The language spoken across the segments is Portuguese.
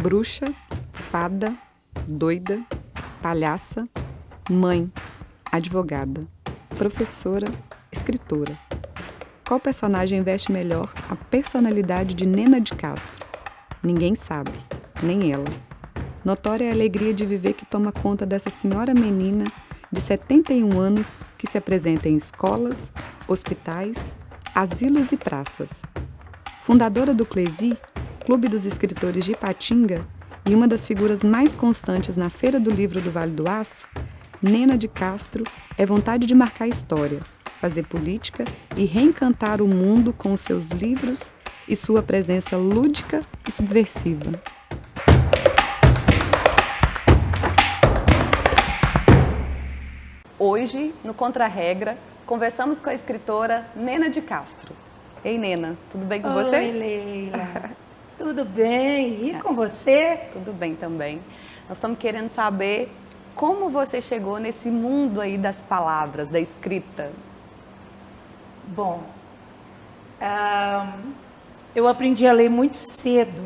bruxa, fada, doida, palhaça, mãe, advogada, professora, escritora. Qual personagem veste melhor a personalidade de Nena de Castro? Ninguém sabe, nem ela. Notória é a alegria de viver que toma conta dessa senhora menina de 71 anos que se apresenta em escolas, hospitais, asilos e praças. Fundadora do CLESI, Clube dos Escritores de Ipatinga, e uma das figuras mais constantes na Feira do Livro do Vale do Aço, Nena de Castro é vontade de marcar história, fazer política e reencantar o mundo com seus livros e sua presença lúdica e subversiva. Hoje, no Contra-Regra, conversamos com a escritora Nena de Castro. Ei, Nena, tudo bem com você? Oi, Leila. Tudo bem? E com você? Tudo bem também. Nós estamos querendo saber como você chegou nesse mundo aí das palavras, da escrita. Bom, eu aprendi a ler muito cedo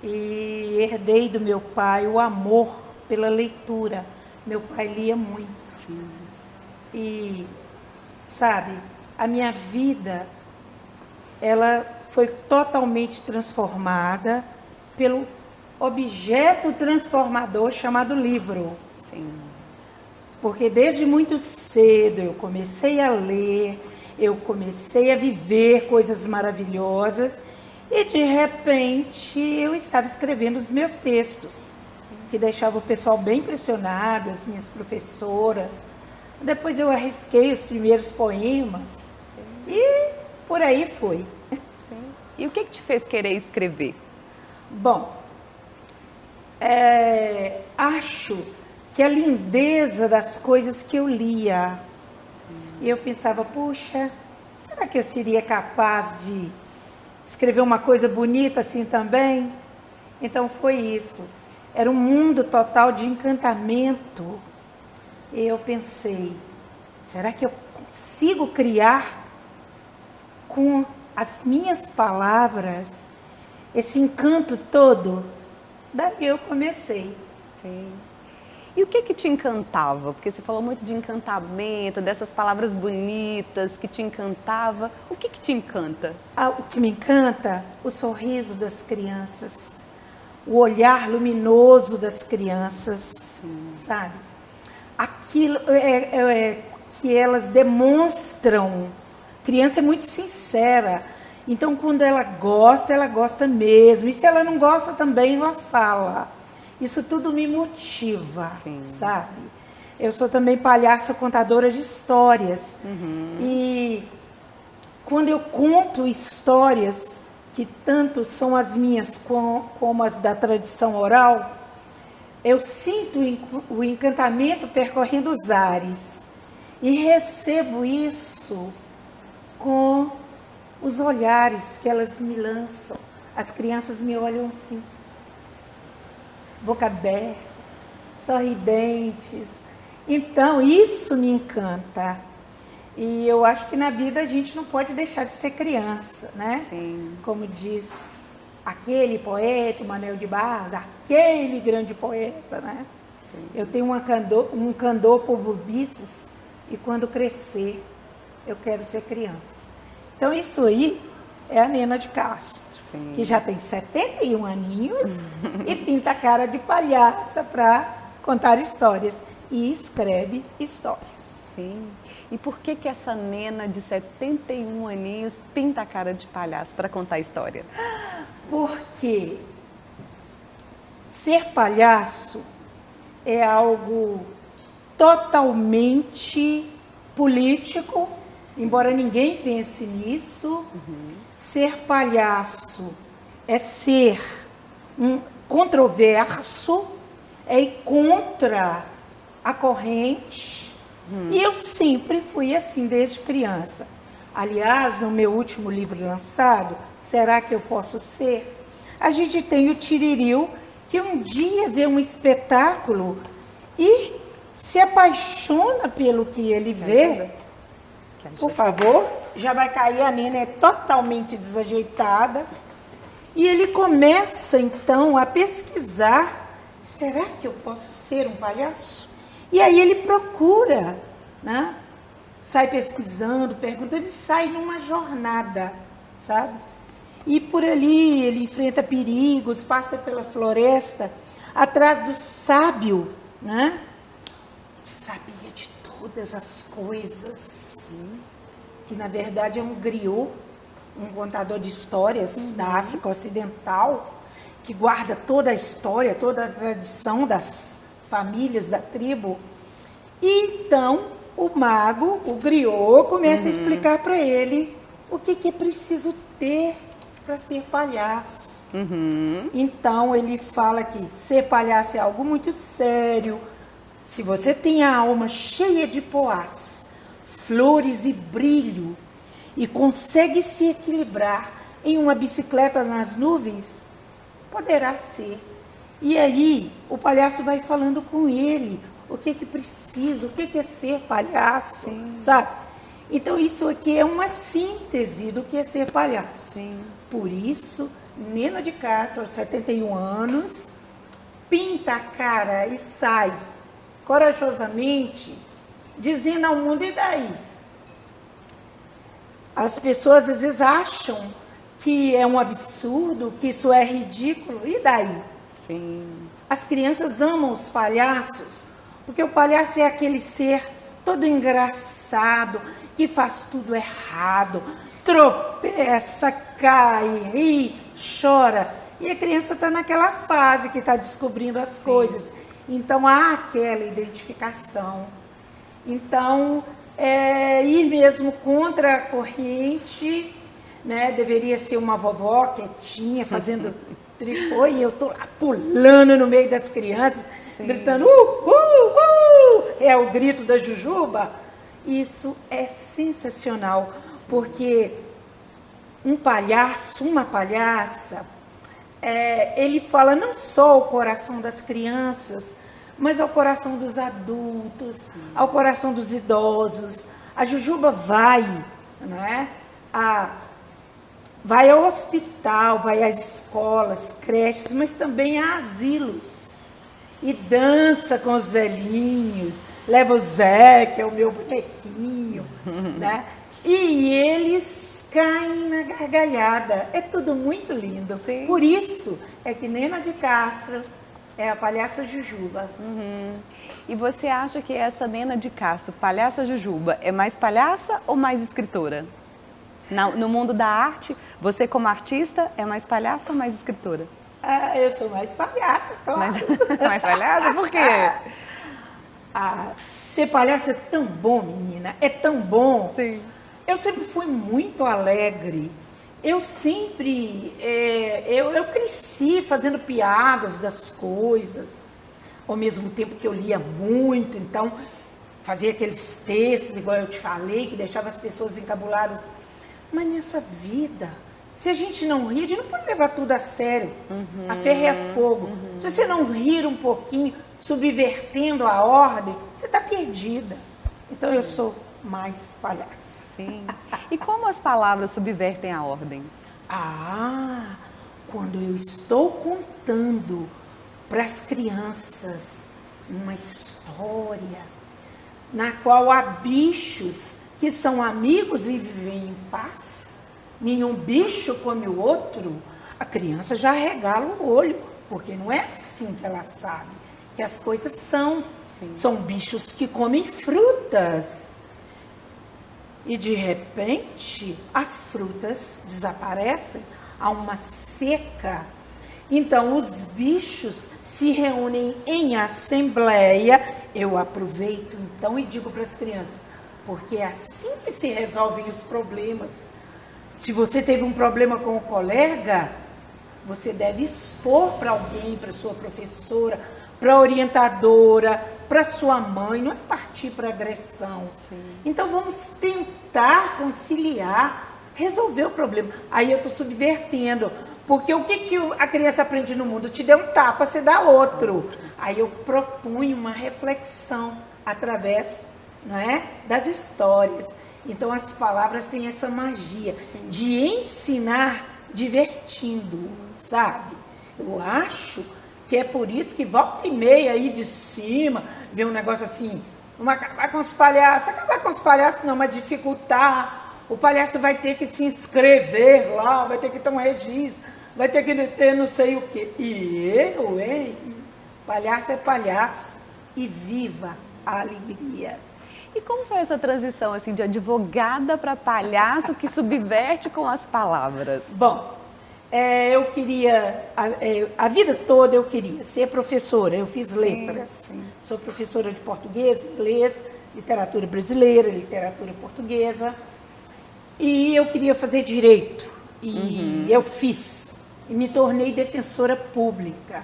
e herdei do meu pai o amor pela leitura. Meu pai lia muito. Sim. E, sabe, a minha vida, ela foi totalmente transformada pelo objeto transformador chamado livro. Sim. Porque desde muito cedo eu comecei a ler, eu comecei a viver coisas maravilhosas e de repente eu estava escrevendo os meus textos, que deixava o pessoal bem impressionado, as minhas professoras. Depois eu arrisquei os primeiros poemas. Sim. E por aí foi. Sim. E o que te fez querer escrever? Bom, acho que a lindeza das coisas que eu lia. E eu pensava, puxa, será que eu seria capaz de escrever uma coisa bonita assim também? Então foi isso. Era um mundo total de encantamento. E eu pensei, será que eu consigo criar com as minhas palavras esse encanto todo? Daí eu comecei. Sim. E o que te encantava? Porque você falou muito de encantamento, dessas palavras bonitas que te encantava. O que te encanta? O que me encanta? O sorriso das crianças. O olhar luminoso das crianças, sabe? Aquilo que elas demonstram. Criança é muito sincera. Então, quando ela gosta mesmo. E se ela não gosta também, ela fala. Isso tudo me motiva, sabe? Eu sou também palhaça contadora de histórias. E quando eu conto histórias, que tanto são as minhas como as da tradição oral, eu sinto o encantamento percorrendo os ares. E recebo isso com os olhares que elas me lançam. As crianças me olham assim, boca aberta, sorridentes. Então, isso me encanta. E eu acho que na vida a gente não pode deixar de ser criança, né? Sim. Como diz aquele poeta, Manuel de Barros, aquele grande poeta, né? Sim. Eu tenho um candor por bobices e quando crescer eu quero ser criança. Então isso aí é a Nena de Castro. Sim. Que já tem 71 aninhos e pinta a cara de palhaça para contar histórias. E escreve histórias. Sim. E por que essa Nena de 71 aninhos pinta a cara de palhaço para contar história? Porque ser palhaço é algo totalmente político, embora ninguém pense nisso. Ser palhaço é ser um controverso, é ir contra a corrente. E eu sempre fui assim desde criança. Aliás, no meu último livro lançado, Será que eu posso ser? A gente tem o Tiririu, que um dia vê um espetáculo e se apaixona pelo que ele vê. Por favor, já vai cair, a Nena é totalmente desajeitada. E ele começa, então, a pesquisar, será que eu posso ser um palhaço? E aí ele procura, né? Sai pesquisando, perguntando, ele sai numa jornada, sabe? E por ali ele enfrenta perigos, passa pela floresta, atrás do sábio, né? Que sabia de todas as coisas, que na verdade é um griot, um contador de histórias da África Ocidental, que guarda toda a história, toda a tradição das famílias da tribo. E então o mago, o griot, começa a explicar para ele o que é preciso ter para ser palhaço. Então ele fala que ser palhaço é algo muito sério. Se você tem a alma cheia de poás, flores e brilho, e consegue se equilibrar em uma bicicleta nas nuvens, poderá ser. E aí o palhaço vai falando com ele o que precisa, o que é ser palhaço, sabe? Então isso aqui é uma síntese do que é ser palhaço. Sim. Por isso, Nena de Castro, aos 71 anos, pinta a cara e sai corajosamente, dizendo ao mundo, e daí? As pessoas às vezes acham que é um absurdo, que isso é ridículo, e daí? Sim. As crianças amam os palhaços, porque o palhaço é aquele ser todo engraçado, que faz tudo errado, tropeça, cai, ri, chora. E a criança está naquela fase que está descobrindo as coisas. Então há aquela identificação. Então, ir mesmo contra a corrente, né? Deveria ser uma vovó quietinha, fazendo tricô, e eu estou lá pulando no meio das crianças, gritando, é o grito da Jujuba. Isso é sensacional, porque um palhaço, uma palhaça, ele fala não só ao coração das crianças, mas ao coração dos adultos, ao coração dos idosos. A Jujuba vai, né, vai ao hospital, vai às escolas, creches, mas também a asilos. E dança com os velhinhos, leva o Zé, que é o meu bonequinho, né? E eles caem na gargalhada. É tudo muito lindo. Sim. Por isso é que Nena de Castro é a palhaça Jujuba. E você acha que essa Nena de Castro, palhaça Jujuba, é mais palhaça ou mais escritora? No mundo da arte, você como artista é mais palhaça ou mais escritora? Eu sou mais palhaça, claro. Mais palhaça? Por quê? Ser palhaça é tão bom, menina. É tão bom. Sim. Eu sempre fui muito alegre. Eu sempre... eu cresci fazendo piadas das coisas. Ao mesmo tempo que eu lia muito. Então, fazia aqueles textos, igual eu te falei, que deixava as pessoas encabuladas. Mas nessa vida... Se a gente não rir, a gente não pode levar tudo a sério. A ferro é fogo. Se você não rir um pouquinho, subvertendo a ordem, você está perdida. Então eu sou mais palhaça. Sim. E como as palavras subvertem a ordem? Quando eu estou contando para as crianças uma história na qual há bichos que são amigos e vivem em paz, nenhum bicho come o outro, a criança já regala o olho, porque não é assim que ela sabe que as coisas são. Sim. São bichos que comem frutas. E de repente, as frutas desaparecem, há uma seca. Então, os bichos se reúnem em assembleia. Eu aproveito então e digo para as crianças, porque é assim que se resolvem os problemas. Se você teve um problema com o colega, você deve expor para alguém, para sua professora, para a orientadora, para sua mãe, não é partir para agressão. Sim. Então vamos tentar conciliar, resolver o problema. Aí eu estou subvertendo, porque o que a criança aprende no mundo? Te deu um tapa, você dá outro. Aí eu propunho uma reflexão através, não é, das histórias. Então as palavras têm essa magia de ensinar divertindo, sabe? Eu acho que é por isso que volta e meia aí de cima, vê um negócio assim, vamos acabar com os palhaços, acabar com os palhaços não, mas dificultar, o palhaço vai ter que se inscrever lá, vai ter que ter um registro, vai ter que ter não sei o quê. E eu, hein? Palhaço é palhaço e viva a alegria. E como foi essa transição assim de advogada para palhaço que subverte com as palavras? Bom, eu queria, a vida toda eu queria ser professora, eu fiz letras, sou professora de português, inglês, literatura brasileira, literatura portuguesa, e eu queria fazer direito, e eu fiz, e me tornei defensora pública.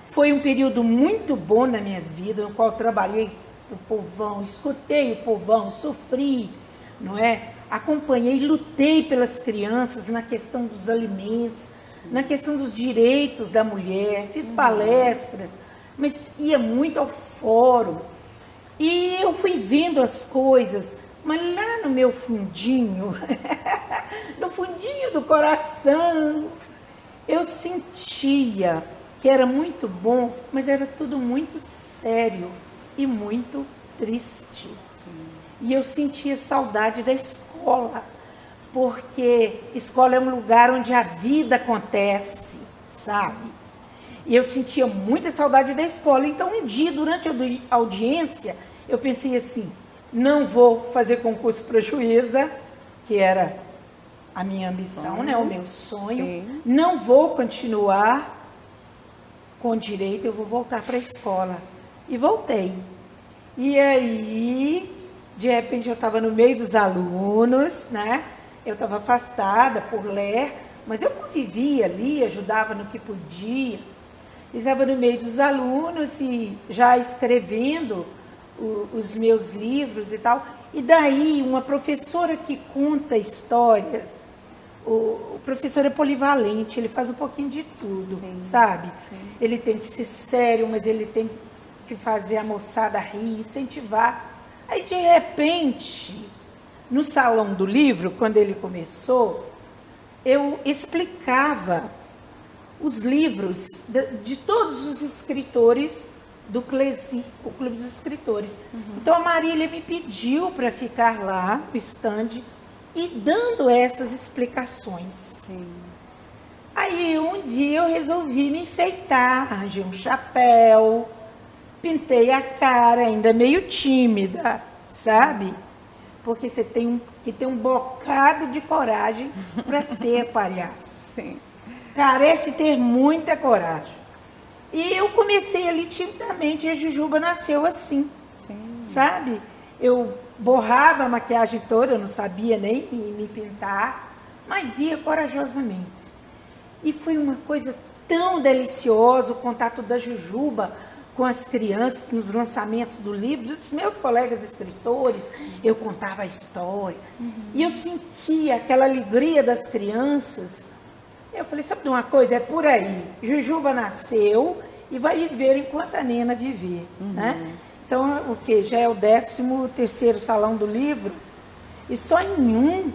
Foi um período muito bom na minha vida, no qual eu trabalhei o povão, escutei o povão, sofri, não é? Acompanhei, lutei pelas crianças na questão dos alimentos, na questão dos direitos da mulher, fiz palestras, mas ia muito ao fórum. E eu fui vendo as coisas, mas lá no meu fundinho, no fundinho do coração, eu sentia que era muito bom, mas era tudo muito sério e muito triste. E eu sentia saudade da escola, porque escola é um lugar onde a vida acontece, sabe? E eu sentia muita saudade da escola. Então, um dia, durante a audiência, eu pensei assim, não vou fazer concurso para juíza, que era a minha ambição, né? O meu sonho. Sim. Não vou continuar com direito, eu vou voltar para a escola. E voltei. E aí, de repente, eu estava no meio dos alunos, né? Eu estava afastada por ler, mas eu convivia ali, ajudava no que podia. Estava no meio dos alunos e já escrevendo os meus livros e tal. E daí, uma professora que conta histórias, o professor é polivalente, ele faz um pouquinho de tudo, sabe? Sim. Ele tem que ser sério, mas ele tem que fazer a moçada rir, incentivar. Aí, de repente, no Salão do Livro, quando ele começou, eu explicava os livros de todos os escritores do CLESI, o Clube dos Escritores. Então, a Marília me pediu para ficar lá no stand e dando essas explicações. Sim. Aí, um dia, eu resolvi me enfeitar, arranjei um chapéu, pintei a cara, ainda meio tímida, sabe? Porque você tem que ter um bocado de coragem para ser palhaço. Sim. Parece ter muita coragem. E eu comecei ali timidamente, e a Jujuba nasceu assim, sabe? Eu borrava a maquiagem toda, eu não sabia nem me pintar, mas ia corajosamente. E foi uma coisa tão deliciosa o contato da Jujuba com as crianças nos lançamentos do livro, dos meus colegas escritores, eu contava a história. E eu sentia aquela alegria das crianças. Eu falei, sabe de uma coisa? É por aí. Jujuba nasceu e vai viver enquanto a Nena viver. Né? Então, o que? Já é o 13º Salão do Livro. E só em um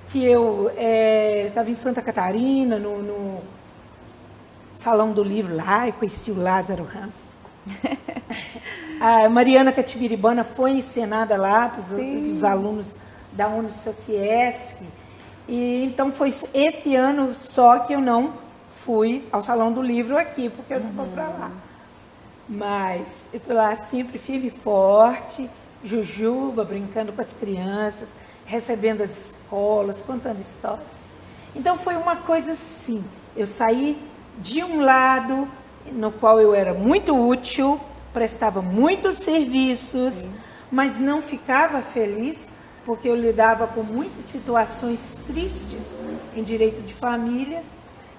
que eu estava em Santa Catarina, no Salão do Livro lá, e conheci o Lázaro Ramos. A Mariana Catibiribana foi encenada lá para os alunos da Unisociesc. E então foi esse ano só que eu não fui ao Salão do Livro aqui, porque eu já vou para lá. Mas eu estou lá sempre firme e forte, Jujuba, brincando com as crianças, recebendo as escolas, contando histórias. Então foi uma coisa assim, eu saí de um lado no qual eu era muito útil, prestava muitos serviços, mas não ficava feliz, porque eu lidava com muitas situações tristes em direito de família.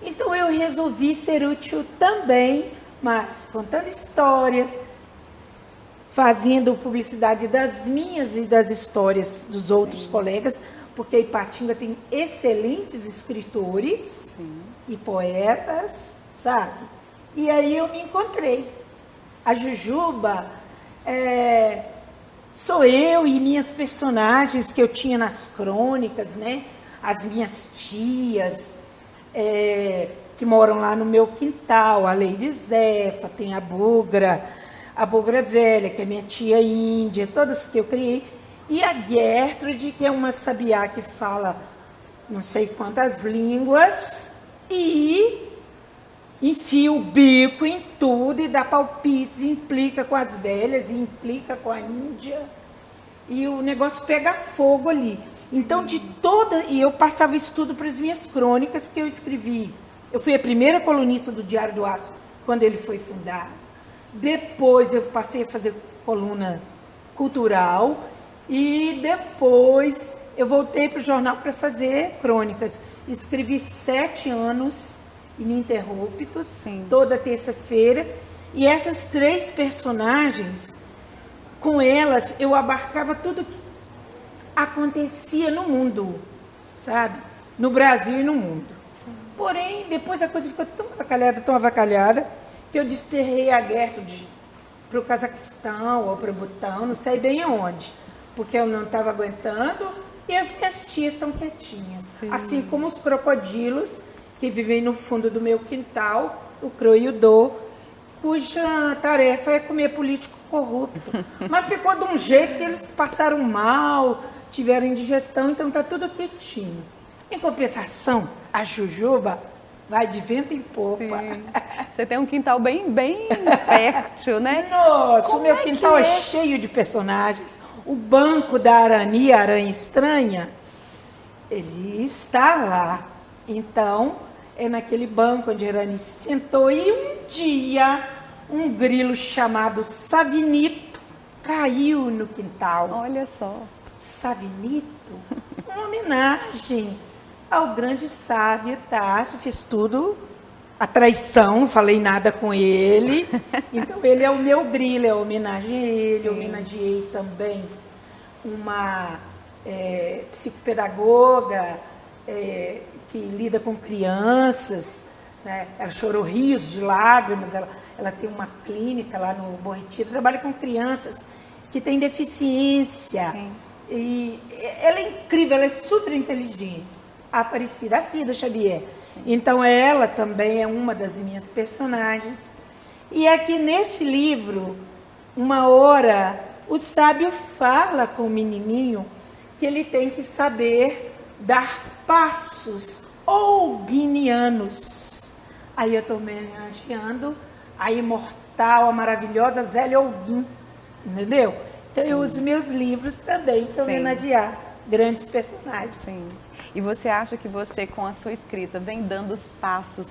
Então eu resolvi ser útil também, mas contando histórias, fazendo publicidade das minhas e das histórias dos outros colegas, porque a Ipatinga tem excelentes escritores e poetas, sabe? E aí eu me encontrei. A Jujuba sou eu e minhas personagens que eu tinha nas crônicas, né? As minhas tias. que moram lá no meu quintal, a Lady Zefa, tem a Bugra velha, que é minha tia índia, todas que eu criei, e a Gertrude, que é uma sabiá que fala não sei quantas línguas, e enfia o bico em tudo, e dá palpites, e implica com as velhas, e implica com a Índia, e o negócio pega fogo ali. Então, e eu passava isso tudo para as minhas crônicas que eu escrevi. Eu fui a primeira colunista do Diário do Aço, quando ele foi fundado. Depois eu passei a fazer coluna cultural, e depois eu voltei para o jornal para fazer crônicas. Escrevi 7 anos ininterruptos, toda terça-feira. E essas 3 personagens, com elas, eu abarcava tudo que acontecia no mundo, sabe? No Brasil e no mundo. Porém, depois a coisa ficou tão avacalhada, que eu desterrei a Gertrude para o Cazaquistão ou para o Butão, não sei bem aonde, porque eu não estava aguentando, e as minhas tias estão quietinhas. Assim como os crocodilos, que vivem no fundo do meu quintal, o Cro e o Do, cuja tarefa é comer político corrupto. Mas ficou de um jeito que eles passaram mal, tiveram indigestão, então está tudo quietinho. Em compensação, a Jujuba vai de vento em popa. Sim. Você tem um quintal bem fértil, né? Nossa, o meu quintal é cheio de personagens. O banco da Arani, a Aranha Estranha, ele está lá. Então, é naquele banco onde a Arani se sentou, e um dia um grilo chamado Savinito caiu no quintal. Olha só. Savinito, uma homenagem ao grande sábio Tássio. Fiz tudo a traição, não falei nada com ele. Então ele é o meu grilo, eu homenageei ele. Homenageei também uma psicopedagoga que lida com crianças, né? Ela chorou rios de lágrimas, ela tem uma clínica lá no Bom Retiro, trabalha com crianças que têm deficiência. Sim. E ela é incrível, ela é super inteligente. A Aparecida, a Cida Xavier. Então ela também é uma das minhas personagens. E aqui nesse livro, uma hora, o sábio fala com o menininho que ele tem que saber dar passos olguinianos. Aí eu estou homenageando a imortal, a maravilhosa Zélia Olguin, entendeu? Então eu uso meus livros também para homenagear grandes personagens. Sim. E você acha que você, com a sua escrita, vem dando os passos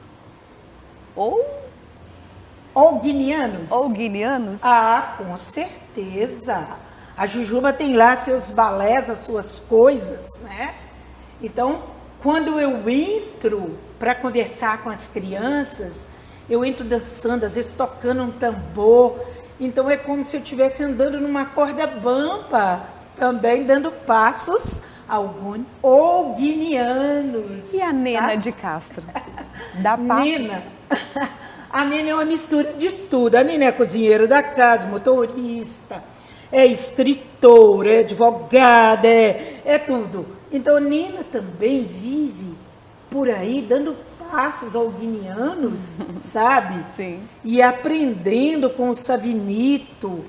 olguinianos? Olguinianos? Ah, com certeza. A Jujuba tem lá seus balés, as suas coisas, né? Então, quando eu entro para conversar com as crianças, eu entro dançando, às vezes tocando um tambor. Então é como se eu estivesse andando numa corda bamba, também dando passos olguinianos. E a Nena, sabe? De Castro? Dá passos? Nena. A Nena é uma mistura de tudo. A Nena é cozinheira da casa, motorista, é escritora, é advogada, é tudo. Então a Nena também vive por aí dando passos olguinianos, sabe? Sim. E aprendendo com o Savinito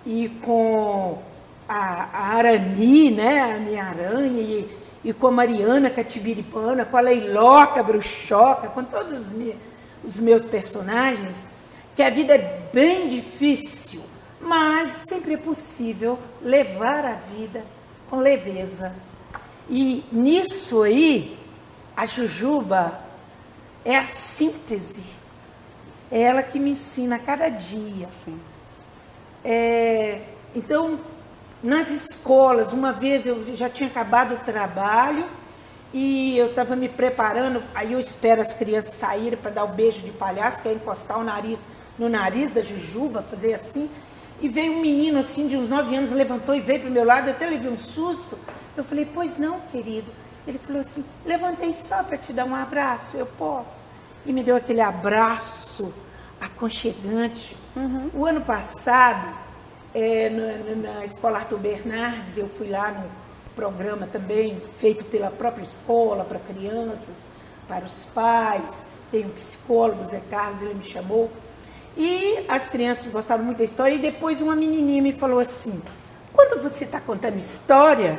e com a Arani, né? A minha aranha, e com a Mariana Catibiripana, com a Leiloca Bruxoca, com todos os meus personagens, que a vida é bem difícil, mas sempre é possível levar a vida com leveza. E nisso aí, a Jujuba é a síntese. É ela que me ensina a cada dia. Então, nas escolas, uma vez eu já tinha acabado o trabalho e eu estava me preparando, aí eu espero as crianças saírem para dar o beijo de palhaço, que é encostar o nariz no nariz da Jujuba, fazer assim. E veio um menino assim de uns 9 anos, levantou e veio para o meu lado, eu até levei um susto. Eu falei, pois não, querido. Ele falou assim, levantei só para te dar um abraço, eu posso? E me deu aquele abraço aconchegante. O ano passado, na Escola Arthur Bernardes, eu fui lá no programa também, feito pela própria escola, para crianças, para os pais, tem um psicólogo, Zé Carlos, ele me chamou. E as crianças gostaram muito da história, e depois uma menininha me falou assim, quando você está contando história,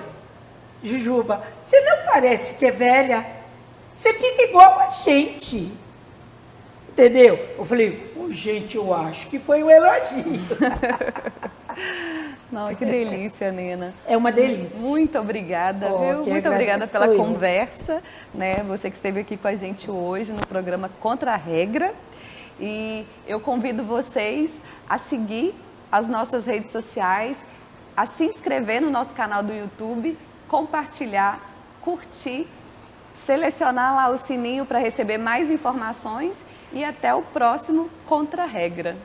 Jujuba, você não parece que é velha, você fica igual a gente. Entendeu? Eu falei, gente, eu acho que foi um elogio. Não, que delícia, Nina. É uma delícia. Muito obrigada, viu? Muito obrigada pela conversa, né? Você que esteve aqui com a gente hoje no programa Contra a Regra. E eu convido vocês a seguir as nossas redes sociais, a se inscrever no nosso canal do YouTube, compartilhar, curtir, selecionar lá o sininho para receber mais informações e até o próximo Contra a Regra.